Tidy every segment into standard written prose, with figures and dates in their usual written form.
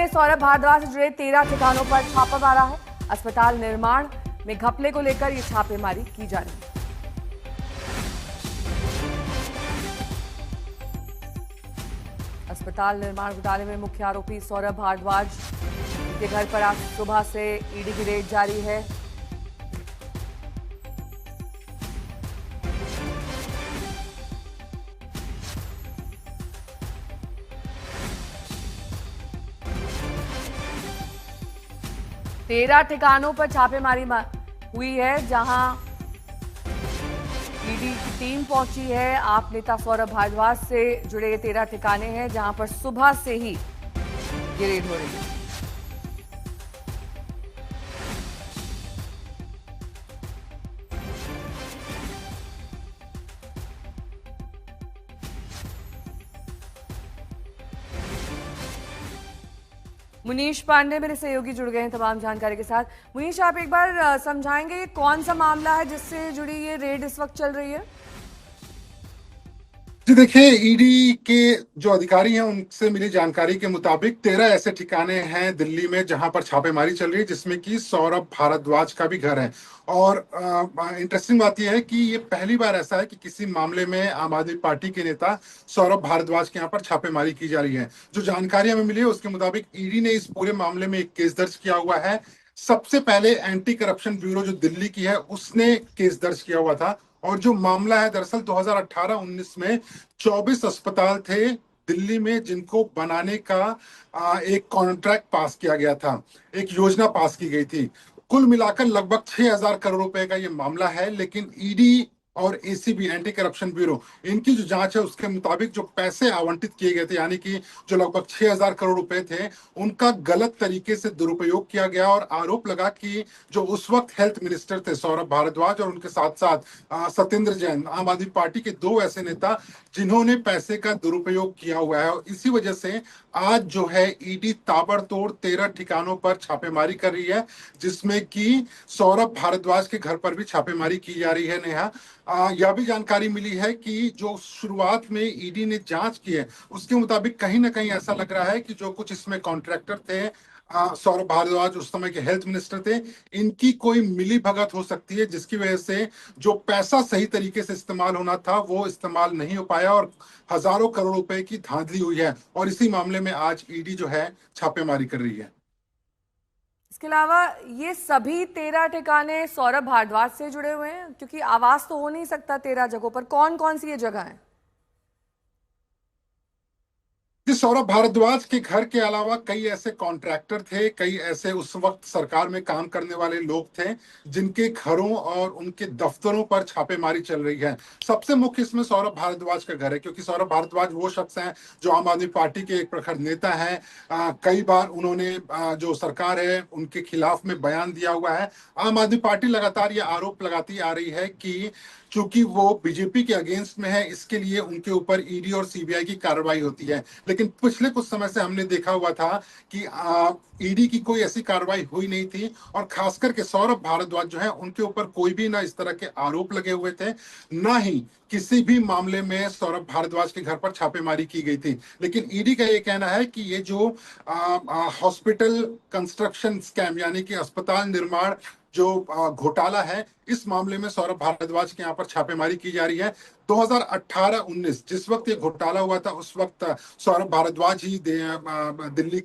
सौरभ भारद्वाज से जुड़े 13 ठिकानों पर छापा मारा है। अस्पताल निर्माण में घपले को लेकर ये छापेमारी की जा रही है। अस्पताल निर्माण घोटाले में मुख्य आरोपी सौरभ भारद्वाज के घर पर आज सुबह से ईडी की रेड जारी है। तेरह ठिकानों पर छापेमारी हुई है, जहां ईडी की टीम पहुंची है। आप नेता सौरभ भारद्वाज से जुड़े 13 ठिकाने हैं, जहां पर सुबह से ही ये रेड हो रही है। मुनीश पांडे मेरे सहयोगी जुड़ गए हैं तमाम जानकारी के साथ। मुनीश, आप एक बार समझाएंगे कौन सा मामला है जिससे जुड़ी ये रेड इस वक्त चल रही है? जी देखिए, ईडी के जो अधिकारी हैं उनसे मिली जानकारी के मुताबिक 13 ऐसे ठिकाने हैं दिल्ली में जहां पर छापेमारी चल रही है, जिसमें कि सौरभ भारद्वाज का भी घर है। और इंटरेस्टिंग बात यह है कि ये पहली बार ऐसा है कि किसी मामले में आम आदमी पार्टी के नेता सौरभ भारद्वाज के यहाँ पर छापेमारी की जा रही है। जो जानकारी हमें मिली है उसके मुताबिक ईडी ने इस पूरे मामले में एक केस दर्ज किया हुआ है। सबसे पहले एंटी करप्शन ब्यूरो जो दिल्ली की है उसने केस दर्ज किया हुआ था। और जो मामला है, दरअसल 2018-19 में 24 अस्पताल थे दिल्ली में जिनको बनाने का एक कॉन्ट्रैक्ट पास किया गया था, एक योजना पास की गई थी। कुल मिलाकर लगभग 6,000 करोड़ रुपए का ये मामला है। लेकिन ईडी और एसीबी, एंटी करप्शन ब्यूरो, इनकी जो जांच है उसके मुताबिक जो पैसे आवंटित किए गए थे, यानी कि जो लगभग 6,000 करोड़ रुपए थे, उनका गलत तरीके से दुरुपयोग किया गया। और आरोप लगा कि जो उस वक्त हेल्थ मिनिस्टर थे सौरभ भारद्वाज, और उनके साथ साथ सत्येंद्र जैन, आम आदमी पार्टी के दो ऐसे नेता जिन्होंने पैसे का दुरुपयोग किया हुआ है। और इसी वजह से आज जो है ईडी ताबड़तोड़ 13 ठिकानों पर छापेमारी कर रही है, जिसमें कि सौरभ भारद्वाज के घर पर भी छापेमारी की जा रही है। नेहा, यह भी जानकारी मिली है कि जो शुरुआत में ईडी ने जांच की है उसके मुताबिक कहीं ना कहीं ऐसा लग रहा है कि जो कुछ इसमें कॉन्ट्रैक्टर थे, सौरभ भारद्वाज उस समय के हेल्थ मिनिस्टर थे, इनकी कोई मिली भगत हो सकती है, जिसकी वजह से जो पैसा सही तरीके से इस्तेमाल होना था वो इस्तेमाल नहीं हो पाया और हजारों करोड़ रुपए की धांधली हुई है। और इसी मामले में आज ईडी जो है छापेमारी कर रही है। इसके अलावा ये सभी 13 ठिकाने सौरभ भारद्वाज से जुड़े हुए हैं, क्योंकि आवास तो हो नहीं सकता 13 जगहों पर। कौन कौन सी ये जगह है? सौरभ भारद्वाज के घर के अलावा कई ऐसे कॉन्ट्रैक्टर थे, कई ऐसे उस वक्त सरकार में काम करने वाले लोग थे जिनके घरों और उनके दफ्तरों पर छापेमारी चल रही है। सबसे मुख्य इसमें सौरभ भारद्वाज का घर है, क्योंकि सौरभ भारद्वाज वो शख्स हैं जो आम आदमी पार्टी के एक प्रखर नेता हैं। कई बार उन्होंने जो सरकार है उनके खिलाफ में बयान दिया हुआ है। आम आदमी पार्टी लगातार ये आरोप लगाती आ रही है कि चूंकि वो बीजेपी के अगेंस्ट में है, इसके लिए उनके ऊपर ईडी और सीबीआई की कार्रवाई होती है। लेकिन पिछले कुछ समय से हमने देखा हुआ था कि ईडी की कोई ऐसी कार्रवाई हुई नहीं थी। और खास करके सौरभ भारद्वाज जो है उनके ऊपर कोई भी ना इस तरह के आरोप लगे हुए थे, ना ही किसी भी मामले में सौरभ भारद्वाज के घर पर छापेमारी की गई थी। लेकिन ईडी का ये कहना है कि ये जो हॉस्पिटल कंस्ट्रक्शन स्कैम, यानी कि अस्पताल निर्माण जो घोटाला है, इस मामले में सौरभ भारद्वाज के यहाँ पर छापेमारी की जा रही है। 2018-19 जिस वक्त ये घोटाला हुआ था उस वक्त सौरभ भारद्वाज ही दिल्ली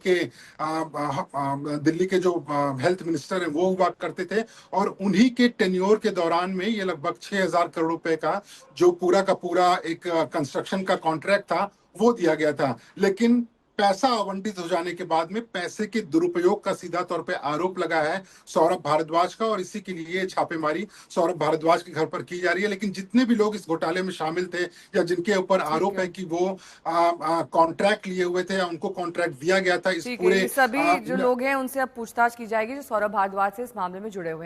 के जो हेल्थ मिनिस्टर हैं वो हुआ करते थे। और उन्हीं के टेन्योर के दौरान में ये लगभग 6,000 करोड़ रुपए का जो पूरा का पूरा एक कंस्ट्रक्शन का कॉन्ट्रैक्ट था वो दिया गया था। लेकिन पैसा आवंटित हो जाने के बाद में पैसे के दुरुपयोग का सीधा तौर पे आरोप लगा है सौरभ भारद्वाज का, और इसी के लिए छापेमारी सौरभ भारद्वाज के घर पर की जा रही है। लेकिन जितने भी लोग इस घोटाले में शामिल थे या जिनके ऊपर आरोप है कि वो कॉन्ट्रैक्ट लिए हुए थे या उनको कॉन्ट्रैक्ट दिया गया था, इस ठीक है, पूरे ये सभी जो लोग हैं उनसे अब पूछताछ की जाएगी जो सौरभ भारद्वाज से इस मामले में जुड़े हुए हैं।